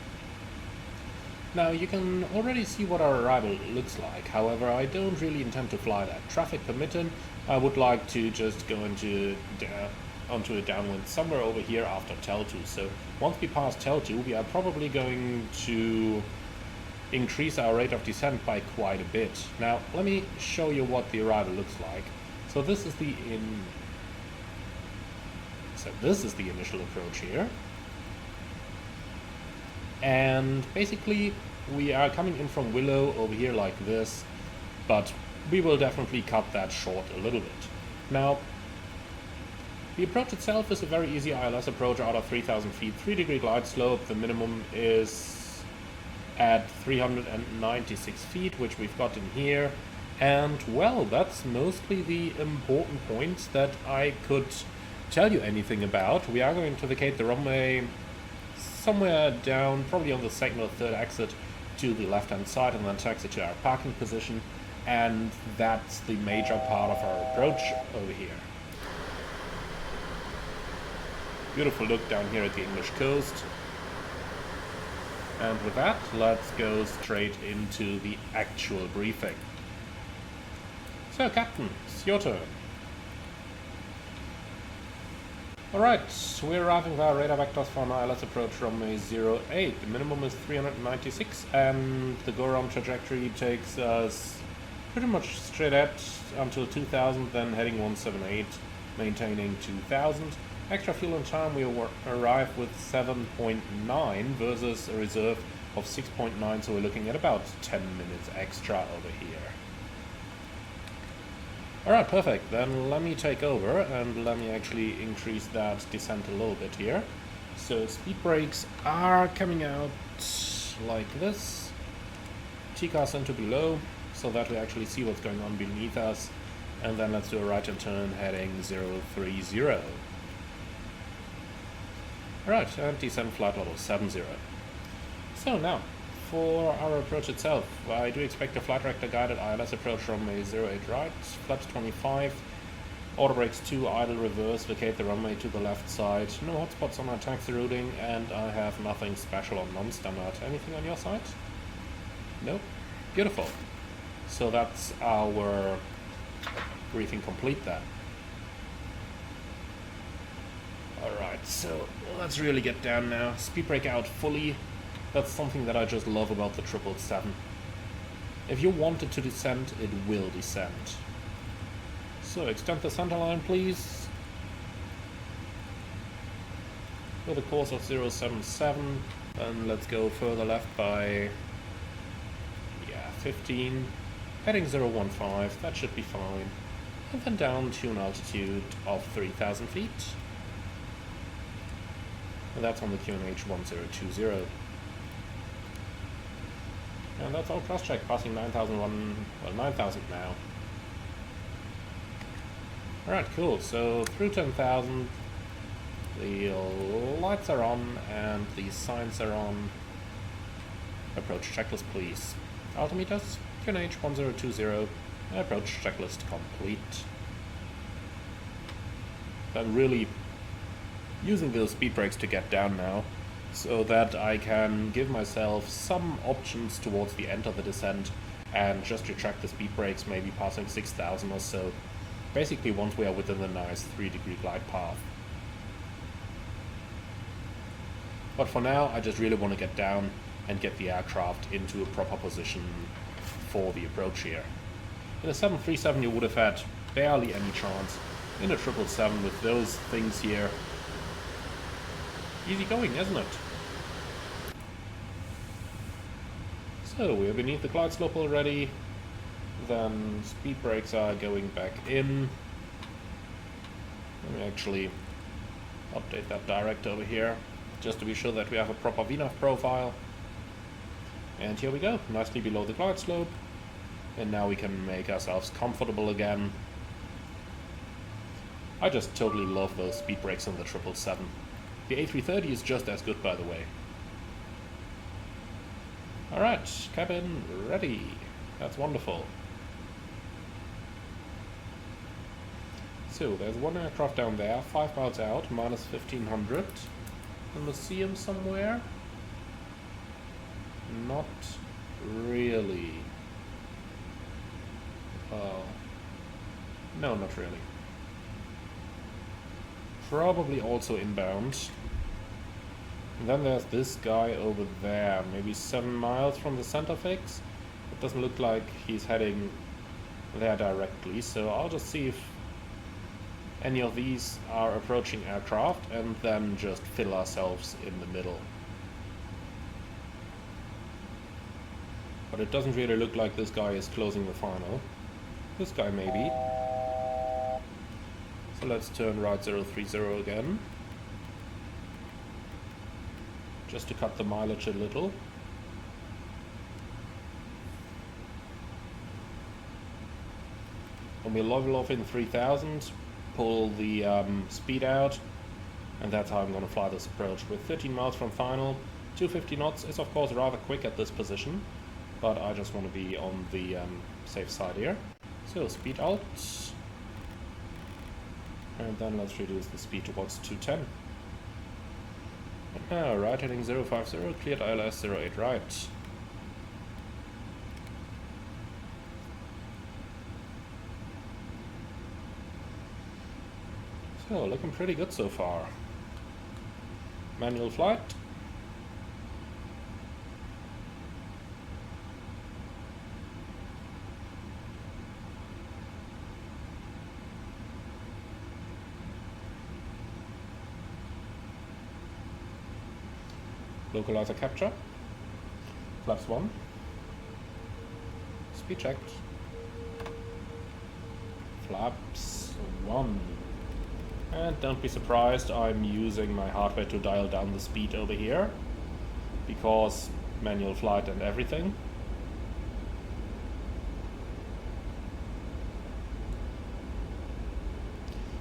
Now you can already see what our arrival looks like, however I don't really intend to fly that. Traffic permitting, I would like to just go onto a downwind somewhere over here after Tel2. So once we pass Tel2, we are probably going to increase our rate of descent by quite a bit. Now let me show you what the arrival looks like. So this is the initial approach here. And basically we are coming in from Willow over here like this, but we will definitely cut that short a little bit. Now, the approach itself is a very easy ILS approach out of 3,000 feet, 3-degree glide slope. The minimum is at 396 feet, which we've got in here. And, well, that's mostly the important points that I could tell you anything about. We are going to vacate the runway somewhere down, probably on the second or third exit to the left-hand side, and then taxi to our parking position. And that's the major part of our approach over here. Beautiful look down here at the English coast. And with that, let's go straight into the actual briefing. So, Captain, it's your turn. Alright, we're arriving via radar vectors from ILS approach runway 08. The minimum is 396, and the go-around trajectory takes us pretty much straight at until 2000, then heading 178, maintaining 2000. Extra fuel and time, we arrive with 7.9 versus a reserve of 6.9, so we're looking at about 10 minutes extra over here. Alright, perfect. Then let me take over and let me actually increase that descent a little bit here. So speed brakes are coming out like this. TCAS into below, so that we actually see what's going on beneath us. And then let's do a right-hand turn heading 030. Alright, and descent flight level 70. So now, for our approach itself, I do expect a flight director guided ILS approach runway 08 right, flaps 25, auto brakes 2, idle reverse, vacate the runway to the left side, no hotspots on our taxi routing, and I have nothing special on non-standard. Anything on your side? Nope. Beautiful. So that's our briefing complete then. Alright, so let's really get down now. Speed brake out fully. That's something that I just love about the 777. If you want it to descend, it will descend. So extend the center line, please. With a course of 077, and let's go further left by 15. Heading 015, that should be fine. And then down to an altitude of 3,000 feet. And that's on the QNH 1020. And that's all cross-check, passing 9,001, well 9,000 now. Alright, cool, so through 10,000, the lights are on and the signs are on. Approach checklist please. Altimeters, QNH 1020, approach checklist complete. I'm really using those speed brakes to get down now, so that I can give myself some options towards the end of the descent and just retract the speed brakes, maybe passing 6,000 or so. Basically once we are within the nice 3-degree glide path. But for now, I just really want to get down and get the aircraft into a proper position for the approach here. In a 737 you would have had barely any chance. In a 777 with those things here, easy going, isn't it? So we're beneath the glide slope already. Then speed brakes are going back in. Let me actually update that direct over here, just to be sure that we have a proper VNAV profile. And here we go, nicely below the glide slope. And now we can make ourselves comfortable again. I just totally love those speed brakes on the 777. The A330 is just as good, by the way. Alright, cabin ready. That's wonderful. So, there's one aircraft down there, 5 miles out, minus 1500. A museum somewhere? Not really. No, not really. Probably also inbound. And then there's this guy over there, maybe 7 miles from the center fix. It doesn't look like he's heading there directly, so I'll just see if any of these are approaching aircraft and then just fill ourselves in the middle. But it doesn't really look like this guy is closing the final. This guy maybe. So let's turn right 030 again. Just to cut the mileage a little. When we level off in 3000, pull the speed out, and that's how I'm going to fly this approach. With 13 miles from final, 250 knots is of course rather quick at this position, but I just want to be on the safe side here. So speed out, and then let's reduce the speed towards 210. And now right heading 050, cleared ILS 08 right. So looking pretty good so far. Manual flight. Localizer capture. Flaps 1. Speed checked. Flaps 1. And don't be surprised, I'm using my hardware to dial down the speed over here, because manual flight and everything.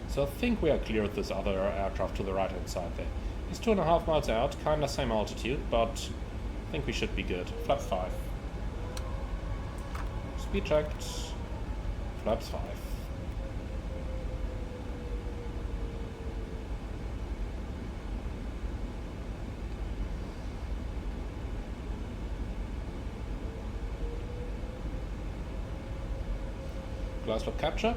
So I think we are clear of this other aircraft to the right hand side there. It's 2.5 miles out, kinda same altitude, but I think we should be good. Flaps 5. Speed checked. Flaps 5. Glass lock capture.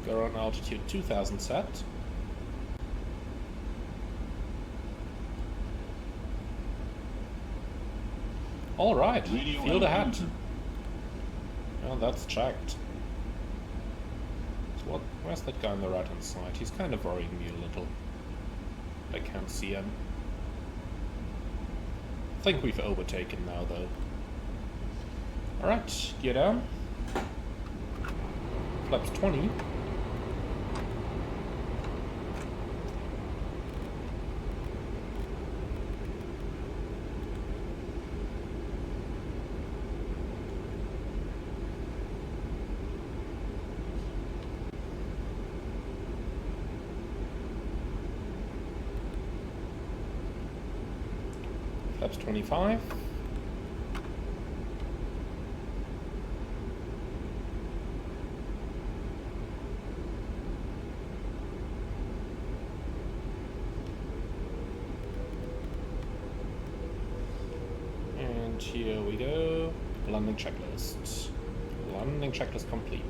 Go on altitude 2000 set. Alright, field ahead. Well, that's checked. So where's that guy on the right hand side? He's kind of worrying me a little. I can't see him. I think we've overtaken now though. Alright, gear down. Flaps 20. Flaps 25. And here we go. Landing checklist. Landing checklist complete.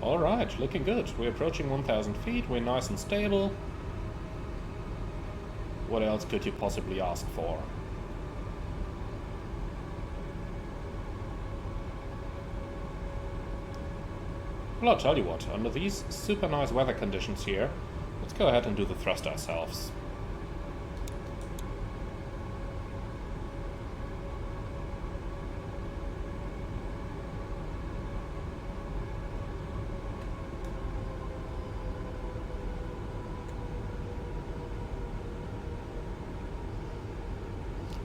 Alright, looking good. We're approaching 1,000 feet, we're nice and stable. What else could you possibly ask for? Well, I'll tell you what, under these super nice weather conditions here, let's go ahead and do the thrust ourselves.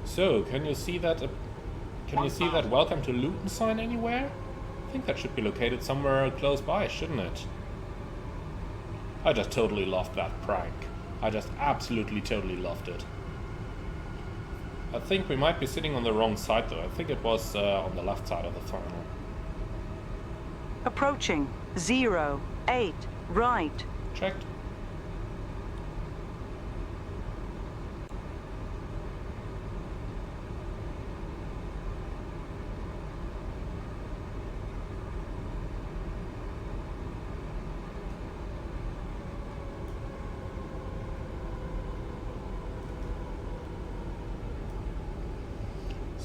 So, can you see that welcome to Luton sign anywhere? I think that should be located somewhere close by, shouldn't it? I just totally loved that prank. I just absolutely totally loved it. I think we might be sitting on the wrong side though. I think it was on the left side of the funnel. Approaching 08 right. Checked.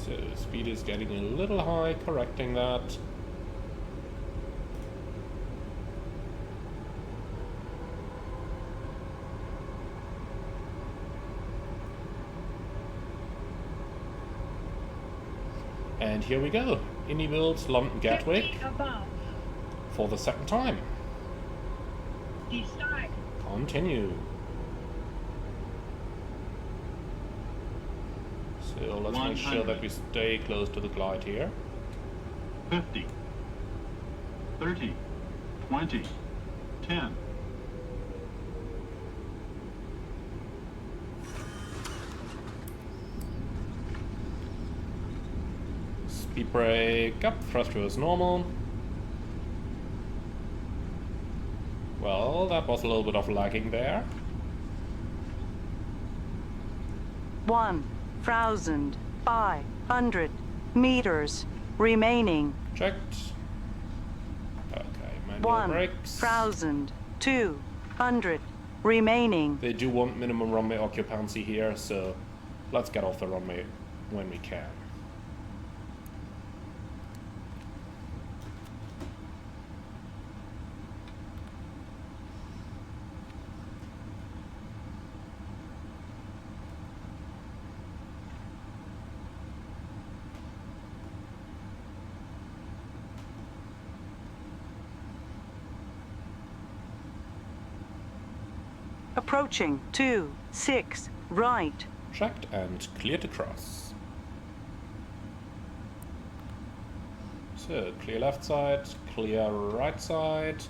So speed is getting a little high, correcting that. And here we go. Indie builds London Gatwick for the second time. Continue. So let's make sure that we stay close to the glide here. 50, 30, 20, 10. Speed brake up, thruster is normal. Well, that was a little bit of lagging there. 1,500 meters remaining. Checked. Okay, manual brakes. 1,200 remaining. They do want minimum runway occupancy here, so let's get off the runway when we can. Approaching 26 right. Checked and clear to cross. So, clear left side, clear right side,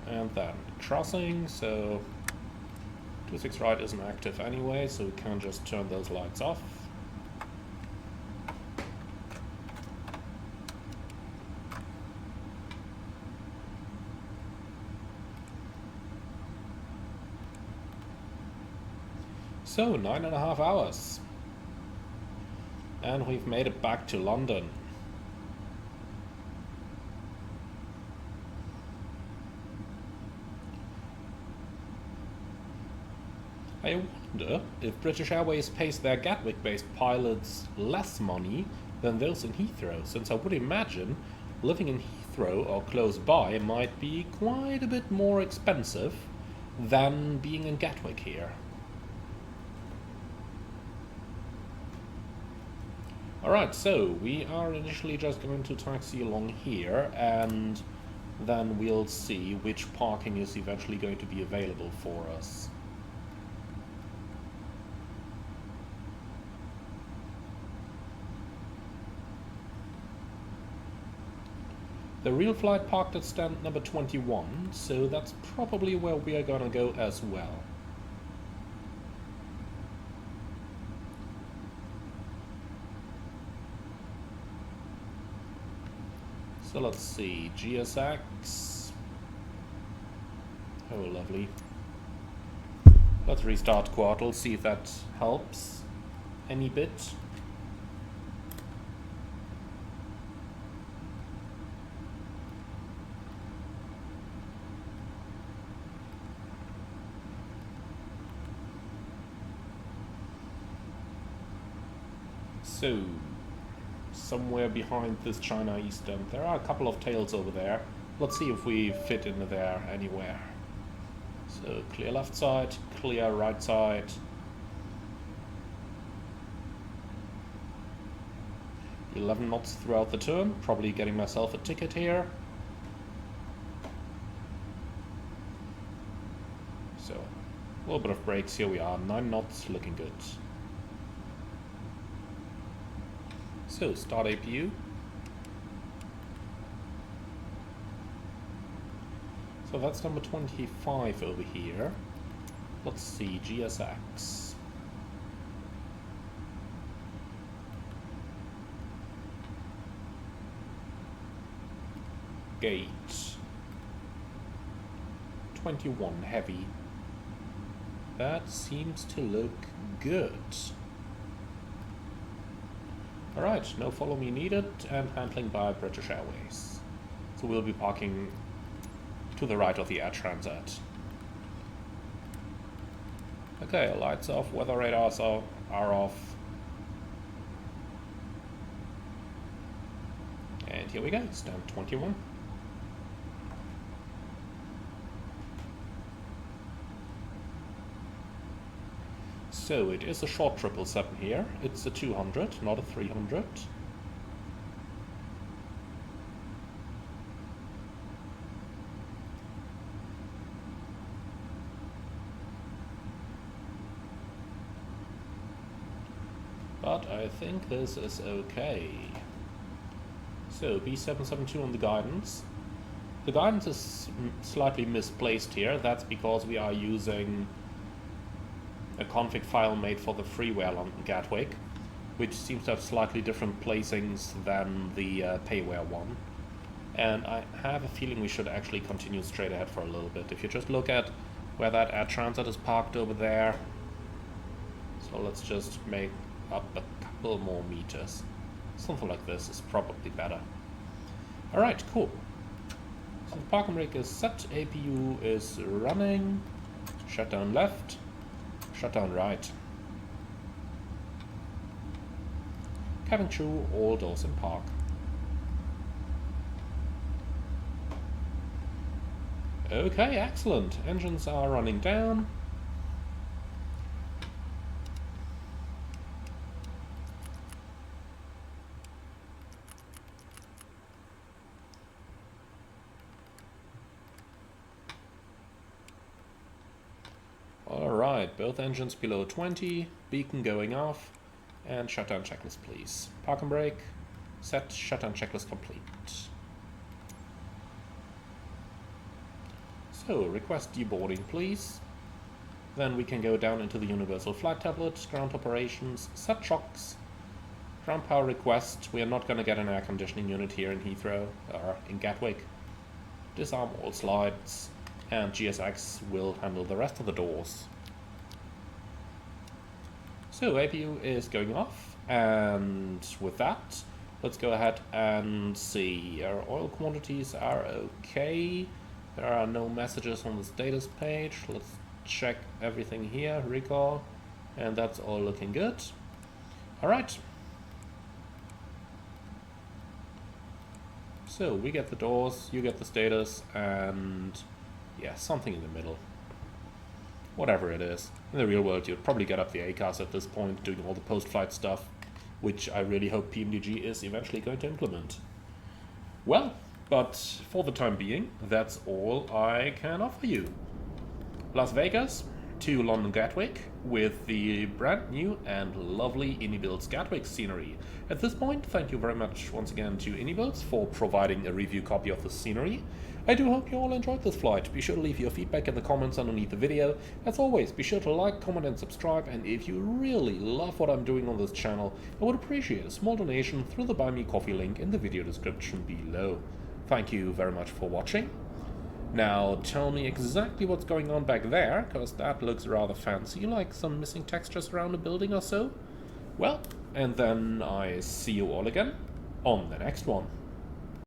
and then crossing. So, 26 right isn't active anyway, so we can't just turn those lights off. So, 9.5 hours. And we've made it back to London. I wonder if British Airways pays their Gatwick-based pilots less money than those in Heathrow, since I would imagine living in Heathrow or close by might be quite a bit more expensive than being in Gatwick here. Alright, so we are initially just going to taxi along here, and then we'll see which parking is eventually going to be available for us. The real flight parked at stand number 21, so that's probably where we are gonna go as well. So let's see, GSX. Oh, lovely. Let's restart Throttle, see if that helps any bit. So, somewhere behind this China Eastern, there are a couple of tails over there. let's see if we fit into there anywhere. So clear left side, clear right side. $11 knots throughout the turn, probably getting myself a ticket here. So, a little bit of brakes, here we are, 9 knots, looking good. So, start APU. So that's number 25 over here. Let's see, GSX. Gate. 21 heavy. That seems to look good. Alright, no follow me needed and handling by British Airways. So we'll be parking to the right of the air transit. Okay, lights off, weather radars are off. And here we go, stand 21. So it is a short 777 here. It's a 200, not a 300. But I think this is okay. So B772 on the guidance. The guidance is slightly misplaced here. That's because we are using a config file made for the freeware on Gatwick, which seems to have slightly different placings than the payware one. And I have a feeling we should actually continue straight ahead for a little bit. If you just look at where that air transit is parked over there. So let's just make up a couple more meters. Something like this is probably better. Alright, cool. So the parking brake is set, APU is running, shutdown left, shutdown right. Cabin crew, all doors in park. Okay, excellent. Engines are running down. Alright, both engines below 20, beacon going off, and shutdown checklist please. Park and brake, set, shutdown checklist complete. So, request deboarding please. Then we can go down into the Universal Flight Tablet, ground operations, set shocks, ground power request. We are not going to get an air conditioning unit here in Heathrow, or in Gatwick. Disarm all slides, and GSX will handle the rest of the doors. So APU is going off, and with that, let's go ahead and see. Our oil quantities are okay. There are no messages on the status page. Let's check everything here, recall, and that's all looking good. Alright. So we get the doors, you get the status, and yeah, something in the middle. Whatever it is. In the real world, you'd probably get up the ACAS at this point, doing all the post-flight stuff, which I really hope PMDG is eventually going to implement. Well, but for the time being, that's all I can offer you. Las Vegas to London Gatwick with the brand new and lovely Anybuilds Gatwick scenery. At this point, thank you very much once again to Anybuilds for providing a review copy of the scenery. I do hope you all enjoyed this flight. Be sure to leave your feedback in the comments underneath the video. As always, be sure to like, comment and subscribe, and if you really love what I'm doing on this channel, I would appreciate a small donation through the Buy Me Coffee link in the video description below. Thank you very much for watching. Now tell me exactly what's going on back there, because that looks rather fancy, like some missing textures around a building or so. Well, and then I see you all again on the next one.